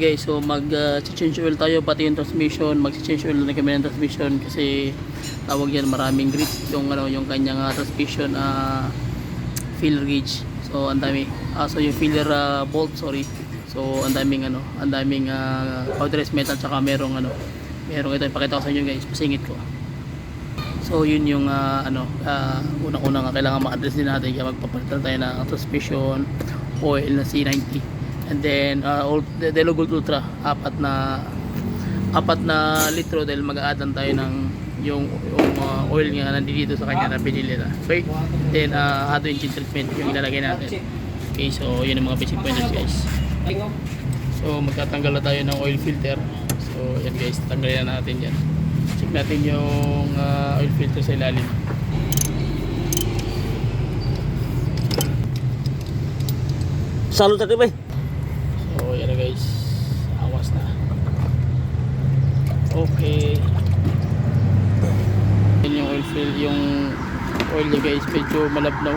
Guys, so mag-change oil tayo pati yung transmission, mag-change oil na kami ng transmission kasi tawag yan maraming grip yung yung kanyang transmission filler gauge. So ang dami. So yung filler bolt, sorry. So ang daming powderized metal tsaka merong ito ipakita ko sa inyo guys, pasingit ko. So yun yung unang-unang kailangan ma-address din natin kaya magpapalitan tayo ng transmission oil na C90. And then Delo Gold Ultra, apat na litro dahil mag-a-add tayo ng yung oil nga nandito sa kanya na pinili na. Okay? Then auto engine treatment yung ilalagay natin. Okay, so yun ang mga basic pointers guys. So magtatanggal na tayo ng oil filter. So yan guys, tanggalin na natin yan. Check natin yung oil filter sa ilalim. Salud tadi bay. So yan na guys, awas na. Okay. Yan yung oil fill, yung oil niya guys, medyo malabnaw.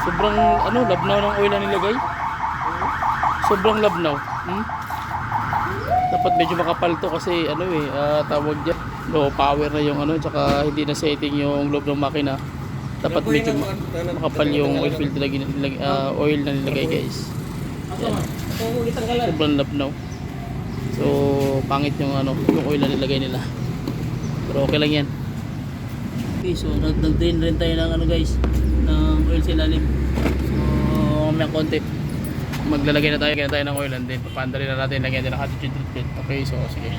Sobrang labnaw ng oil na nilagay. Sobrang labnaw. Dapat medyo makapal to kasi tawag dyan, low power na yung tsaka hindi na setting yung loob ng makina. Dapat medyo makapal yung oil filter oil na nilagay guys. Yan. Sobrang labnaw. So pangit yung oil na nilagay nila. Pero okay lang yan. Okay, so nag-drain rin tayo ng guys, ng oil sa ilalim. So may konti. Maglalagay na tayo ng oil and then papaanda rin na natin lagyan din ng hydrogen treatment. Okay, so sige.